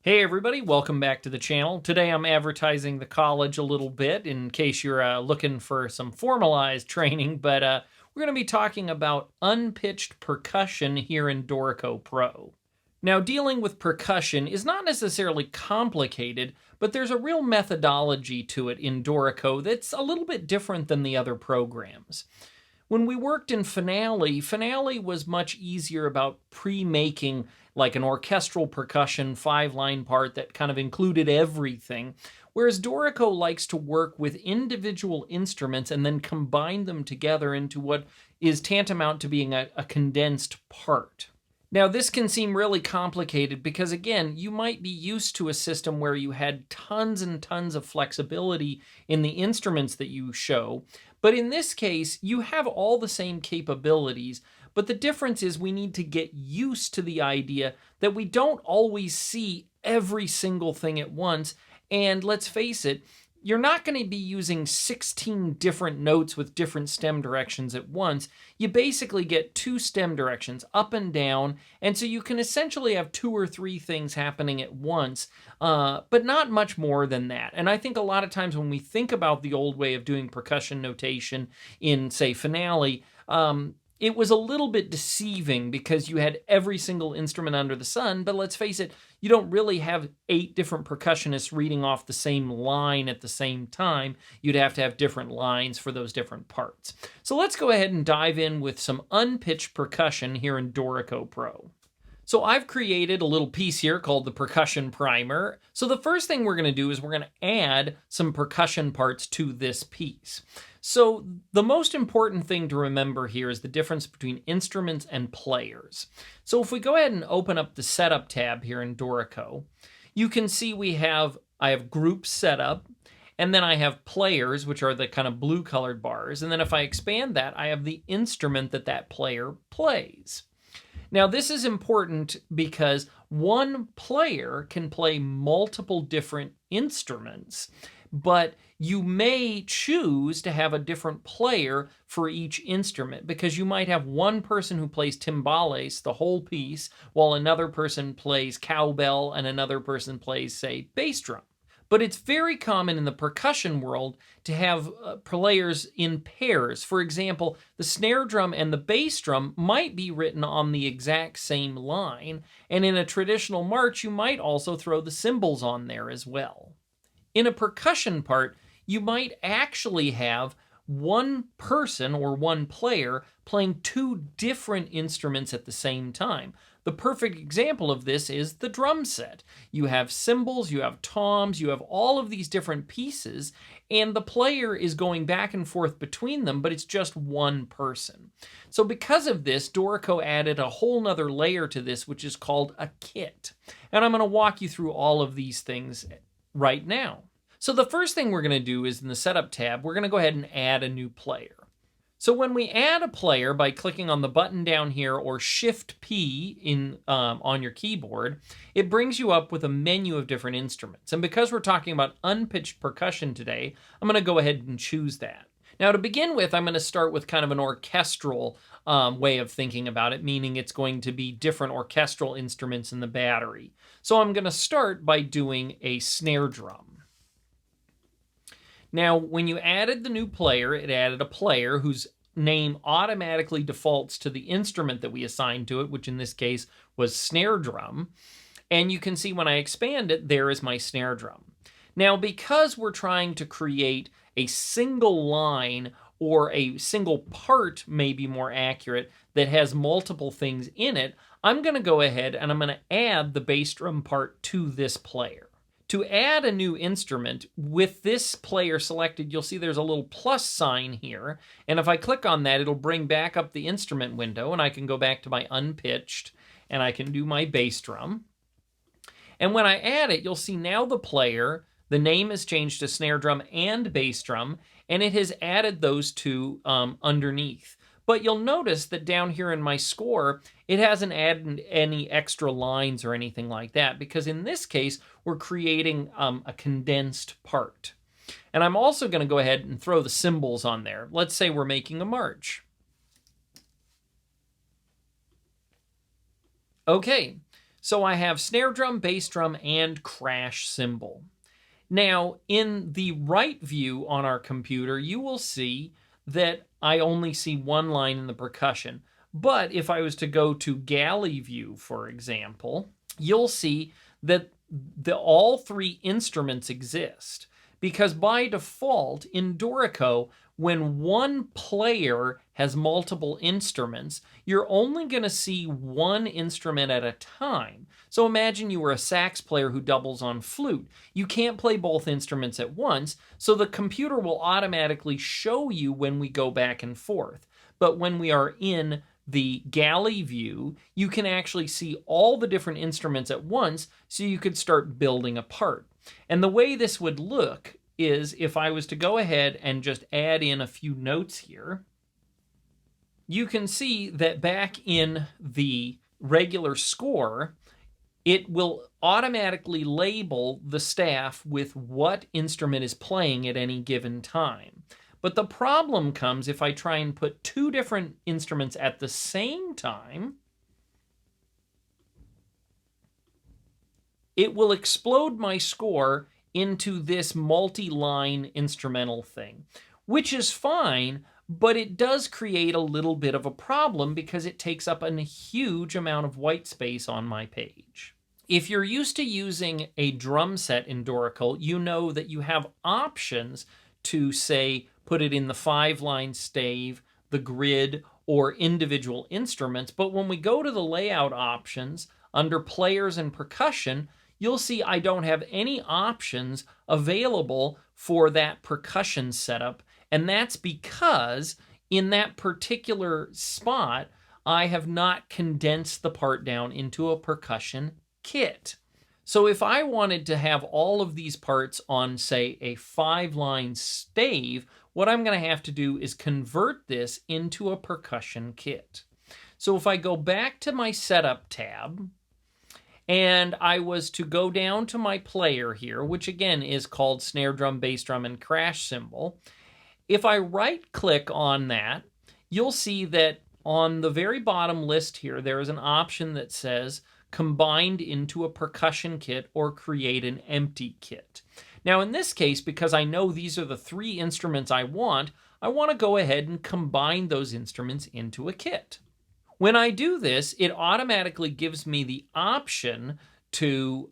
Hey everybody, welcome back to the channel. Today I'm advertising the college a little bit in case you're looking for some formalized training, but we're going to be talking about unpitched percussion here in Dorico Pro. Now, dealing with percussion is not necessarily complicated, but there's a real methodology to it in Dorico that's a little bit different than the other programs. When we worked in Finale was much easier about pre-making like an orchestral percussion 5-line part that kind of included everything, whereas Dorico likes to work with individual instruments and then combine them together into what is tantamount to being a condensed part. Now, this can seem really complicated because, again, you might be used to a system where you had tons and tons of flexibility in the instruments that you show, but in this case, you have all the same capabilities, but the difference is we need to get used to the idea that we don't always see every single thing at once, and let's face it, you're not going to be using 16 different notes with different stem directions at once. You basically get 2 stem directions, up and down, and so you can essentially have 2 or 3 things happening at once, but not much more than that. And I think a lot of times when we think about the old way of doing percussion notation in, say, Finale, it was a little bit deceiving because you had every single instrument under the sun, but let's face it, you don't really have 8 different percussionists reading off the same line at the same time. You'd have to have different lines for those different parts. So let's go ahead and dive in with some unpitched percussion here in Dorico Pro. So I've created a little piece here called the Percussion Primer. So the first thing we're going to do is we're going to add some percussion parts to this piece. So the most important thing to remember here is the difference between instruments and players. So if we go ahead and open up the Setup tab here in Dorico, you can see I have groups set up, and then I have players, which are the kind of blue colored bars. And then if I expand that, I have the instrument that player plays. Now, this is important because one player can play multiple different instruments, but you may choose to have a different player for each instrument because you might have one person who plays timbales the whole piece while another person plays cowbell and another person plays, say, bass drum. But it's very common in the percussion world to have players in pairs. For example, the snare drum and the bass drum might be written on the exact same line, and in a traditional march, you might also throw the cymbals on there as well. In a percussion part, you might actually have one person or one player playing 2 different instruments at the same time. The perfect example of this is the drum set. You have cymbals, you have toms, you have all of these different pieces, and the player is going back and forth between them, but it's just one person. So because of this, Dorico added a whole nother layer to this, which is called a kit. And I'm going to walk you through all of these things right now. So the first thing we're going to do is in the Setup tab, we're going to go ahead and add a new player. So when we add a player by clicking on the button down here or Shift-P on your keyboard, it brings you up with a menu of different instruments. And because we're talking about unpitched percussion today, I'm going to go ahead and choose that. Now to begin with, I'm going to start with kind of an orchestral way of thinking about it, meaning it's going to be different orchestral instruments in the battery. So I'm going to start by doing a snare drum. Now, when you added the new player, it added a player whose name automatically defaults to the instrument that we assigned to it, which in this case was snare drum. And you can see when I expand it, there is my snare drum. Now, because we're trying to create a single line or a single part, may be more accurate, that has multiple things in it, I'm going to go ahead and I'm going to add the bass drum part to this player. To add a new instrument, with this player selected, you'll see there's a little plus sign here, and if I click on that, it'll bring back up the instrument window, and I can go back to my unpitched, and I can do my bass drum. And when I add it, you'll see now the player, the name has changed to snare drum and bass drum, and it has added those 2 underneath. But you'll notice that down here in my score, it hasn't added any extra lines or anything like that, because in this case, we're creating a condensed part. And I'm also going to go ahead and throw the cymbals on there. Let's say we're making a march. Okay, So I have snare drum, bass drum, and crash cymbal. Now, in the right view on our computer, you will see that I only see one line in the percussion. But if I was to go to galley view, for example, you'll see that all three instruments exist. Because by default, in Dorico, when one player has multiple instruments, you're only going to see one instrument at a time. So imagine you were a sax player who doubles on flute. You can't play both instruments at once, so the computer will automatically show you when we go back and forth. But when we are in the galley view, you can actually see all the different instruments at once, so you could start building a part. And the way this would look is if I was to go ahead and just add in a few notes here, you can see that back in the regular score, it will automatically label the staff with what instrument is playing at any given time. But the problem comes if I try and put two different instruments at the same time. It will explode my score into this multi-line instrumental thing, which is fine, but it does create a little bit of a problem because it takes up a huge amount of white space on my page. If you're used to using a drum set in Dorico, you know that you have options to, say, put it in the 5-line stave, the grid, or individual instruments. But when we go to the layout options under players and percussion, you'll see I don't have any options available for that percussion setup. And that's because in that particular spot, I have not condensed the part down into a percussion kit. So if I wanted to have all of these parts on, say, a 5-line stave, what I'm going to have to do is convert this into a percussion kit. So if I go back to my setup tab, and I was to go down to my player here, which again is called snare drum, bass drum, and crash cymbal, if I right-click on that, you'll see that on the very bottom list here, there is an option that says combined into a percussion kit or create an empty kit. Now in this case, because I know these are the 3 instruments I want to go ahead and combine those instruments into a kit. When I do this, it automatically gives me the option to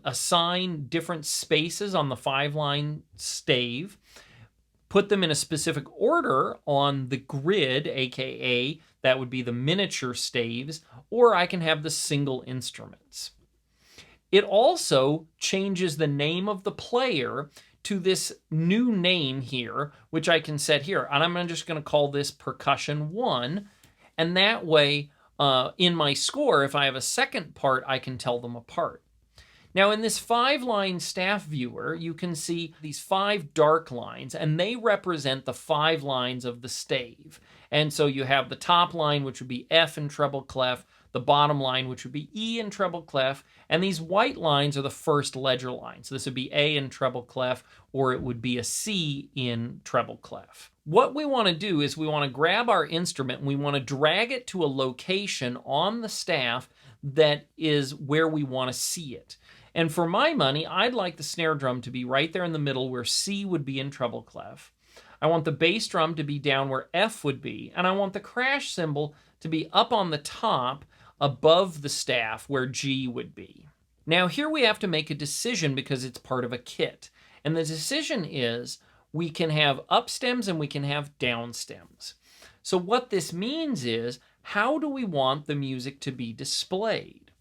assign different spaces on the 5-line stave, put them in a specific order on the grid, aka that would be the miniature staves, or I can have the single instruments. It also changes the name of the player to this new name here, which I can set here. And I'm just going to call this Percussion 1. And that way, in my score, if I have a second part, I can tell them apart. Now, in this 5-line staff viewer, you can see these 5 dark lines, and they represent the 5 lines of the stave. And so you have the top line, which would be F in treble clef, the bottom line, which would be E in treble clef, and these white lines are the first ledger lines. So this would be A in treble clef, or it would be a C in treble clef. What we want to do is we want to grab our instrument and we want to drag it to a location on the staff that is where we want to see it. And for my money, I'd like the snare drum to be right there in the middle where C would be in treble clef. I want the bass drum to be down where F would be, and I want the crash cymbal to be up on the top above the staff where G would be. Now here we have to make a decision because it's part of a kit. And the decision is we can have up stems and we can have down stems. So what this means is, how do we want the music to be displayed?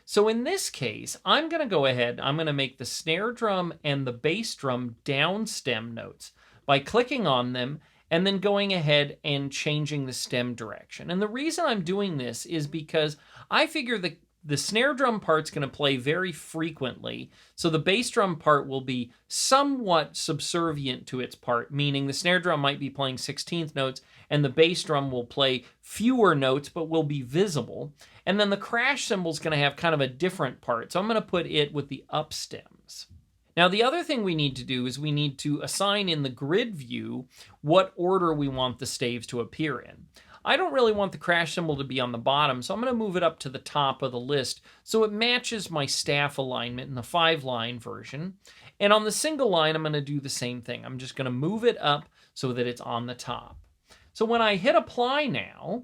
So in this case, I'm going to go ahead, I'm going to make the snare drum and the bass drum down stem notes by clicking on them and then going ahead and changing the stem direction. And the reason I'm doing this is because I figure the snare drum part's going to play very frequently, so the bass drum part will be somewhat subservient to its part, meaning the snare drum might be playing 16th notes and the bass drum will play fewer notes but will be visible. And then the crash cymbal's going to have kind of a different part, so I'm going to put it with the up stems. Now the other thing we need to do is we need to assign in the grid view what order we want the staves to appear in. I don't really want the crash cymbal to be on the bottom, so I'm going to move it up to the top of the list so it matches my staff alignment in the 5-line version. And on the single line, I'm going to do the same thing. I'm just going to move it up so that it's on the top. So when I hit apply now,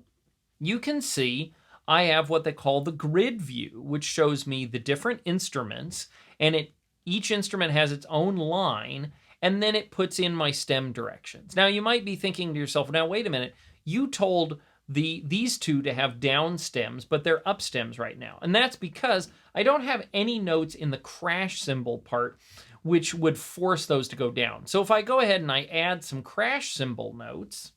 you can see I have what they call the grid view, which shows me the different instruments, and each instrument has its own line, and then it puts in my stem directions. Now, you might be thinking to yourself, now, wait a minute, you told these two to have down stems, but they're up stems right now. And that's because I don't have any notes in the crash cymbal part which would force those to go down. So if I go ahead and I add some crash cymbal notes,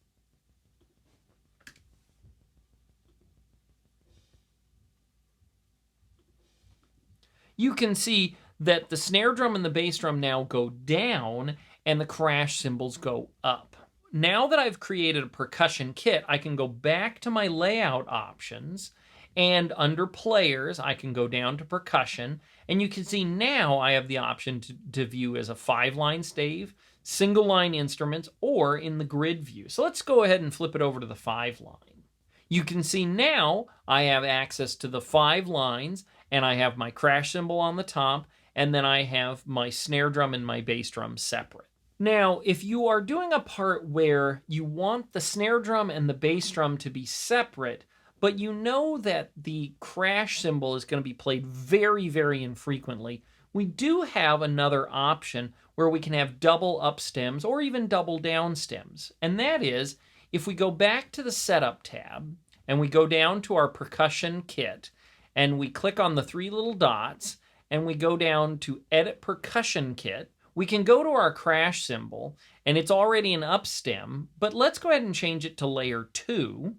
you can see that the snare drum and the bass drum now go down and the crash cymbals go up. Now that I've created a percussion kit, I can go back to my layout options, and under players, I can go down to percussion, and you can see now I have the option to view as a 5-line stave, single line instruments, or in the grid view. So let's go ahead and flip it over to the 5-line. You can see now I have access to the 5 lines, and I have my crash cymbal on the top, and then I have my snare drum and my bass drum separate. Now, if you are doing a part where you want the snare drum and the bass drum to be separate, but you know that the crash cymbal is going to be played very, very infrequently, we do have another option where we can have double up stems or even double down stems. And that is, if we go back to the Setup tab and we go down to our percussion kit and we click on the 3 little dots and we go down to Edit Percussion Kit, we can go to our crash cymbal, and it's already an up stem, but let's go ahead and change it to layer 2.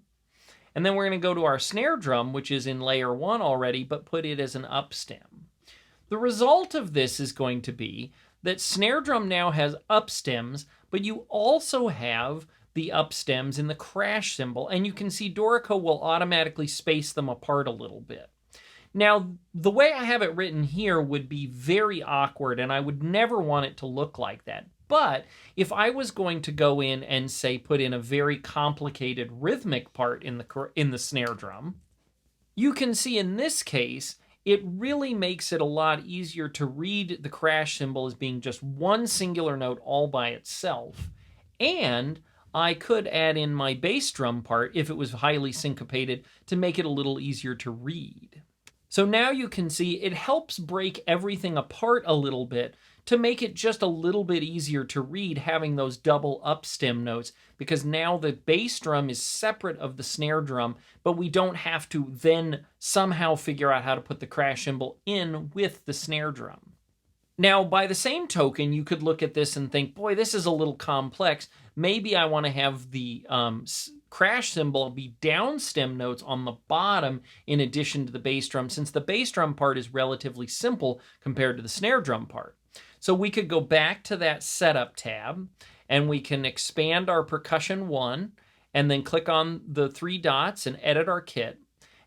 And then we're going to go to our snare drum, which is in layer 1 already, but put it as an up stem. The result of this is going to be that snare drum now has up stems, but you also have the up stems in the crash cymbal, and you can see Dorico will automatically space them apart a little bit. Now, the way I have it written here would be very awkward, and I would never want it to look like that. But if I was going to go in and, say, put in a very complicated rhythmic part in the snare drum, you can see in this case, it really makes it a lot easier to read the crash cymbal as being just one singular note all by itself. And I could add in my bass drum part, if it was highly syncopated, to make it a little easier to read. So now you can see it helps break everything apart a little bit to make it just a little bit easier to read having those double up stem notes, because now the bass drum is separate of the snare drum, but we don't have to then somehow figure out how to put the crash cymbal in with the snare drum. Now, by the same token, you could look at this and think, boy, this is a little complex. Maybe I want to have the crash cymbal be down stem notes on the bottom in addition to the bass drum, since the bass drum part is relatively simple compared to the snare drum part. So we could go back to that Setup tab, and we can expand our Percussion 1, and then click on the 3 dots and edit our kit.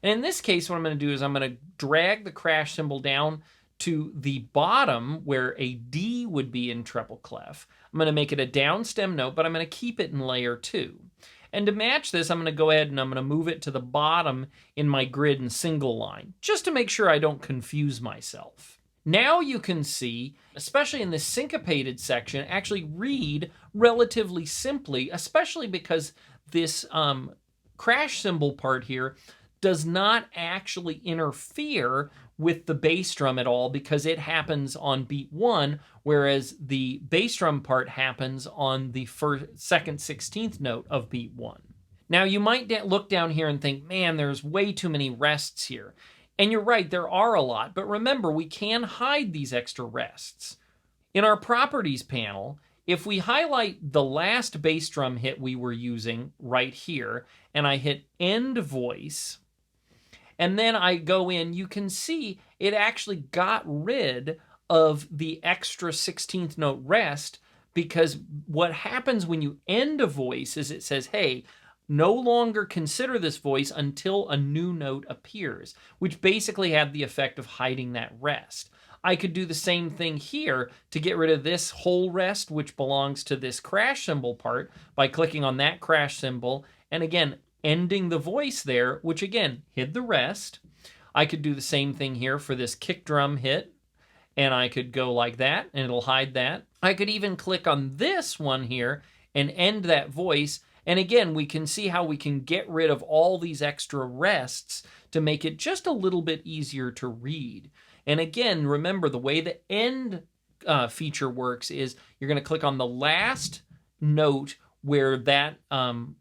And in this case, what I'm going to do is I'm going to drag the crash cymbal down to the bottom where a D would be in treble clef. I'm going to make it a down stem note, but I'm going to keep it in layer 2. And to match this, I'm going to go ahead and I'm going to move it to the bottom in my grid and single line, just to make sure I don't confuse myself. Now you can see, especially in this syncopated section, actually read relatively simply, especially because this crash cymbal part here does not actually interfere with the bass drum at all, because it happens on beat 1, whereas the bass drum part happens on the second 16th note of beat 1. Now you might look down here and think, man, there's way too many rests here. And you're right, there are a lot, but remember, we can hide these extra rests. In our properties panel, if we highlight the last bass drum hit we were using right here, and I hit end voice, and then I go in, you can see it actually got rid of the extra 16th note rest, because what happens when you end a voice is it says, hey, no longer consider this voice until a new note appears, which basically had the effect of hiding that rest. I could do the same thing here to get rid of this whole rest, which belongs to this crash cymbal part, by clicking on that crash cymbal. And again, ending the voice there, which again, hid the rest. I could do the same thing here for this kick drum hit, and I could go like that, and it'll hide that. I could even click on this one here and end that voice, and again, we can see how we can get rid of all these extra rests to make it just a little bit easier to read. And again, remember, the way the end feature works is you're going to click on the last note where that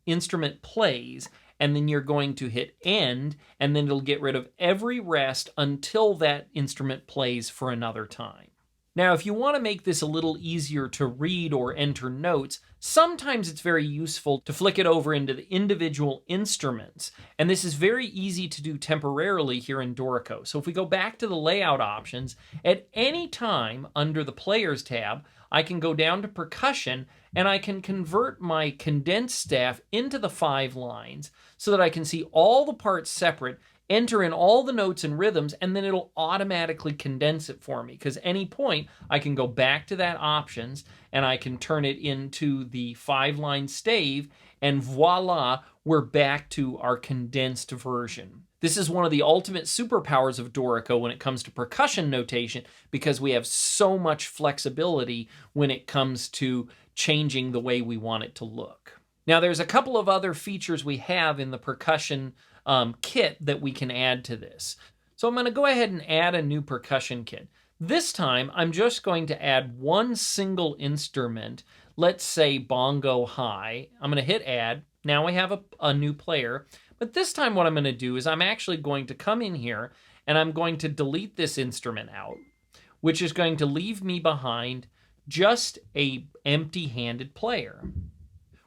instrument plays, and then you're going to hit end, and then it'll get rid of every rest until that instrument plays for another time. Now, if you want to make this a little easier to read or enter notes, sometimes it's very useful to flick it over into the individual instruments. And this is very easy to do temporarily here in Dorico. So if we go back to the layout options, at any time under the Players tab, I can go down to Percussion, and I can convert my condensed staff into the 5 lines so that I can see all the parts separate, enter in all the notes and rhythms, and then it'll automatically condense it for me, because any point I can go back to that options and I can turn it into the 5-line stave, and voila, we're back to our condensed version. This is one of the ultimate superpowers of Dorico when it comes to percussion notation, because we have so much flexibility when it comes to changing the way we want it to look. Now, there's a couple of other features we have in the percussion kit that we can add to this. So I'm going to go ahead and add a new percussion kit. This time, I'm just going to add one single instrument, let's say bongo high. I'm going to hit add. Now we have a new player. But this time what I'm going to do is I'm actually going to come in here and I'm going to delete this instrument out, which is going to leave me behind just a empty-handed player.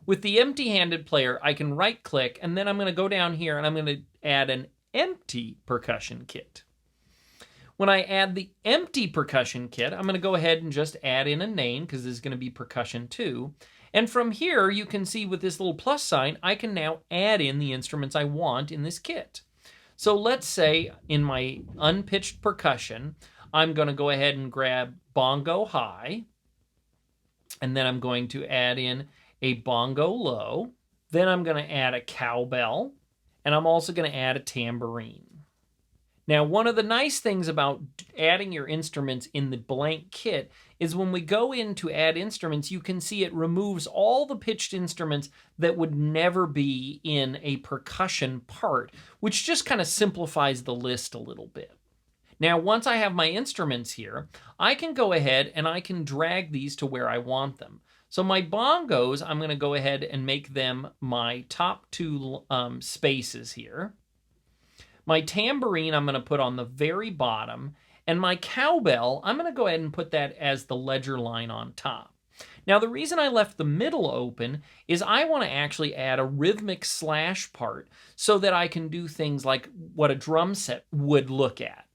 With the empty-handed player, I can right-click, and then I'm going to go down here and I'm going to add an empty percussion kit. When I add the empty percussion kit, I'm going to go ahead and just add in a name, because this is going to be percussion 2. And from here, you can see with this little plus sign, I can now add in the instruments I want in this kit. So let's say in my unpitched percussion, I'm going to go ahead and grab bongo high, and then I'm going to add in a bongo low. Then I'm going to add a cowbell, and I'm also going to add a tambourine. Now, one of the nice things about adding your instruments in the blank kit is when we go in to add instruments, you can see it removes all the pitched instruments that would never be in a percussion part, which just kind of simplifies the list a little bit. Now, once I have my instruments here, I can go ahead and I can drag these to where I want them. So my bongos, I'm going to go ahead and make them my top 2 spaces here. My tambourine, I'm going to put on the very bottom. And my cowbell, I'm going to go ahead and put that as the ledger line on top. Now, the reason I left the middle open is I want to actually add a rhythmic slash part so that I can do things like what a drum set would look at.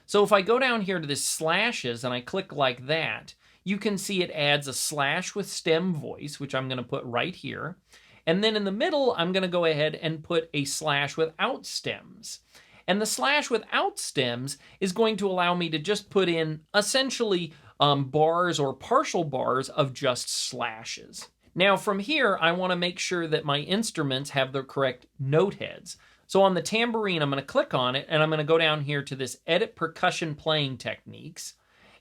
So if I go down here to this slashes and I click like that, you can see it adds a slash with stem voice, which I'm going to put right here. And then in the middle, I'm going to go ahead and put a slash without stems. And the slash without stems is going to allow me to just put in essentially bars or partial bars of just slashes. Now from here, I want to make sure that my instruments have the correct note heads. So on the tambourine, I'm going to click on it, and I'm going to go down here to this Edit Percussion Playing Techniques,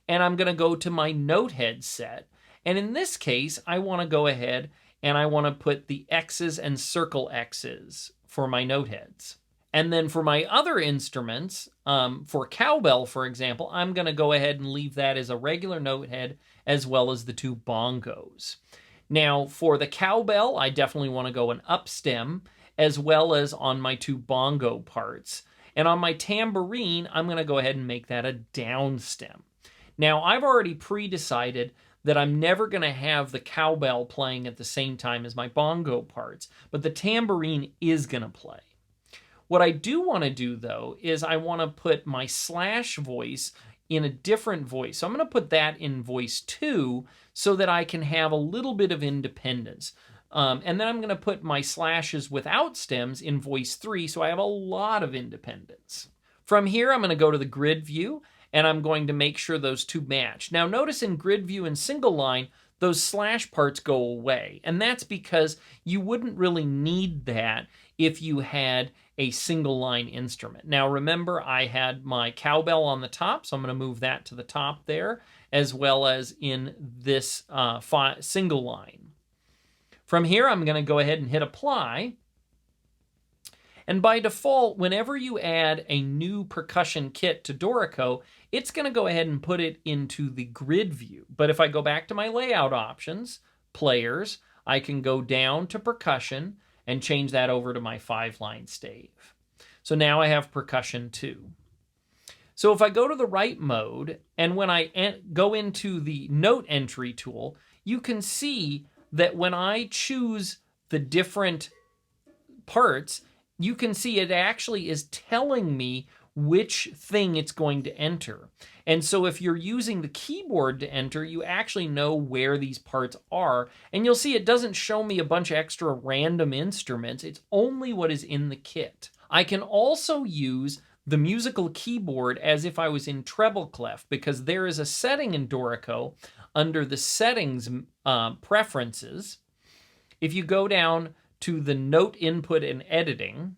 and I'm going to go to my note head set. And in this case, I want to go ahead and I want to put the X's and circle X's for my note heads. And then for my other instruments, for cowbell, for example, I'm going to go ahead and leave that as a regular note head as well as the 2 bongos. Now, for the cowbell, I definitely want to go an up stem as well as on my 2 bongo parts. And on my tambourine, I'm going to go ahead and make that a down stem. Now, I've already pre-decided that I'm never going to have the cowbell playing at the same time as my bongo parts, but the tambourine is going to play. What I do want to do, though, is I want to put my slash voice in a different voice. So I'm going to put that in voice 2 so that I can have a little bit of independence. And then I'm going to put my slashes without stems in voice 3 so I have a lot of independence. From here, I'm going to go to the grid view, and I'm going to make sure those 2 match. Now notice in grid view and single line, those slash parts go away. And that's because you wouldn't really need that if you had a single line instrument. Now remember, I had my cowbell on the top, so I'm going to move that to the top there, as well as in this single line. From here, I'm going to go ahead and hit apply. And by default, whenever you add a new percussion kit to Dorico, it's going to go ahead and put it into the grid view. But if I go back to my layout options, players, I can go down to percussion and change that over to my 5-line stave. So now I have percussion 2. So if I go to the right mode, and when I go into the note entry tool, you can see that when I choose the different parts, you can see it actually is telling me which thing it's going to enter. And so if you're using the keyboard to enter, you actually know where these parts are. And you'll see it doesn't show me a bunch of extra random instruments. It's only what is in the kit. I can also use the musical keyboard as if I was in treble clef, because there is a setting in Dorico under the settings preferences. If you go down to the note input and editing,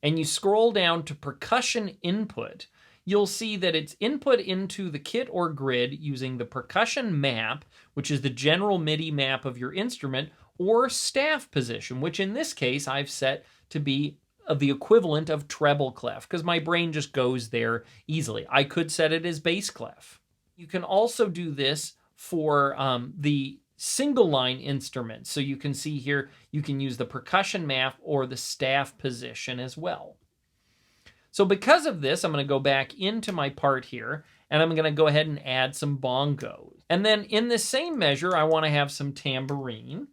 and you scroll down to percussion input, you'll see that it's input into the kit or grid using the percussion map, which is the general MIDI map of your instrument, or staff position, which in this case I've set to be the equivalent of treble clef, because my brain just goes there easily. I could set it as bass clef. You can also do this for the single line instruments. So you can see here, you can use the percussion map or the staff position as well. So because of this, I'm going to go back into my part here, and I'm going to go ahead and add some bongos. And then in the same measure, I want to have some tambourine.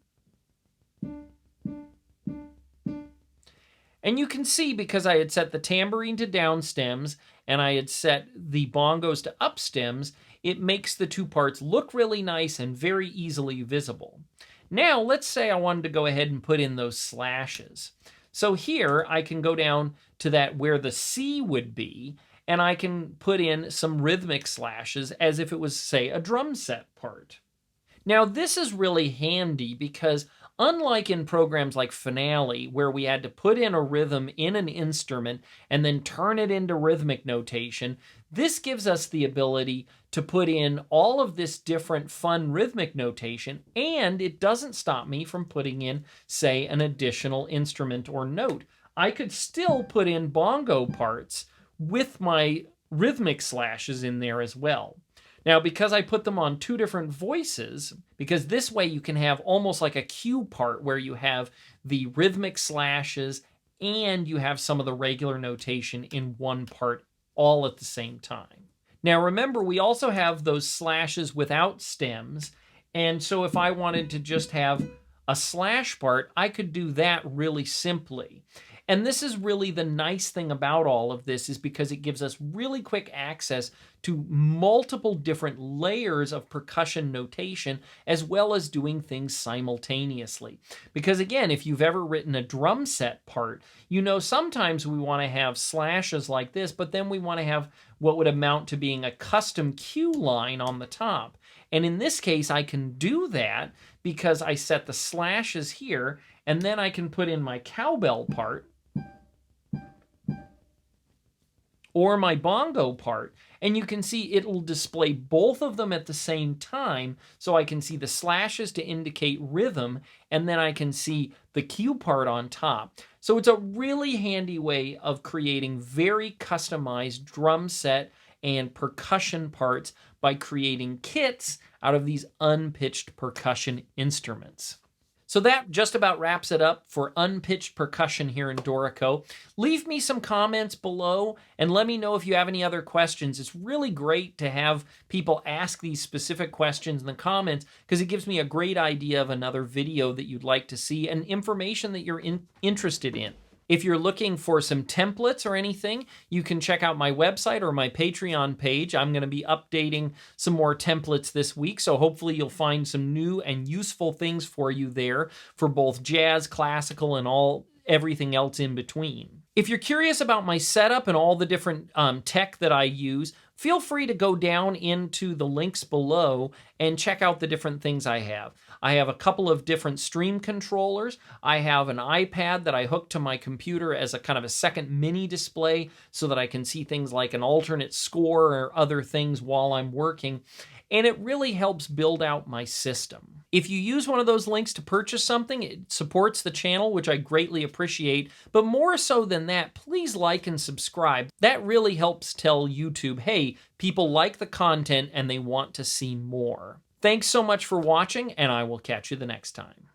And you can see, because I had set the tambourine to down stems and I had set the bongos to up stems, it makes the two parts look really nice and very easily visible. Now, let's say I wanted to go ahead and put in those slashes. So here, I can go down to that where the C would be, and I can put in some rhythmic slashes as if it was, say, a drum set part. Now, this is really handy because unlike in programs like Finale, where we had to put in a rhythm in an instrument and then turn it into rhythmic notation, this gives us the ability to put in all of this different fun rhythmic notation, and it doesn't stop me from putting in, say, an additional instrument or note. I could still put in bongo parts with my rhythmic slashes in there as well. Now, because I put them on two different voices, because this way you can have almost like a cue part where you have the rhythmic slashes and you have some of the regular notation in one part all at the same time. Now, remember, we also have those slashes without stems, and so if I wanted to just have a slash part, I could do that really simply. And this is really the nice thing about all of this, is because it gives us really quick access to multiple different layers of percussion notation, as well as doing things simultaneously. Because again, if you've ever written a drum set part, you know sometimes we want to have slashes like this, but then we want to have what would amount to being a custom cue line on the top. And in this case, I can do that because I set the slashes here, and then I can put in my cowbell part or my bongo part, and you can see it'll display both of them at the same time, so I can see the slashes to indicate rhythm, and then I can see the cue part on top. So it's a really handy way of creating very customized drum set and percussion parts by creating kits out of these unpitched percussion instruments. So that just about wraps it up for unpitched percussion here in Dorico. Leave me some comments below and let me know if you have any other questions. It's really great to have people ask these specific questions in the comments because it gives me a great idea of another video that you'd like to see and information that you're interested in. If you're looking for some templates or anything, you can check out my website or my Patreon page. I'm going to be updating some more templates this week, so hopefully you'll find some new and useful things for you there for both jazz, classical, and everything else in between. If you're curious about my setup and all the different tech that I use, feel free to go down into the links below and check out the different things I have. I have a couple of different stream controllers. I have an iPad that I hook to my computer as a kind of a second mini display so that I can see things like an alternate score or other things while I'm working. And it really helps build out my system. If you use one of those links to purchase something, it supports the channel, which I greatly appreciate. But more so than that, please like and subscribe. That really helps tell YouTube, hey, people like the content and they want to see more. Thanks so much for watching, and I will catch you the next time.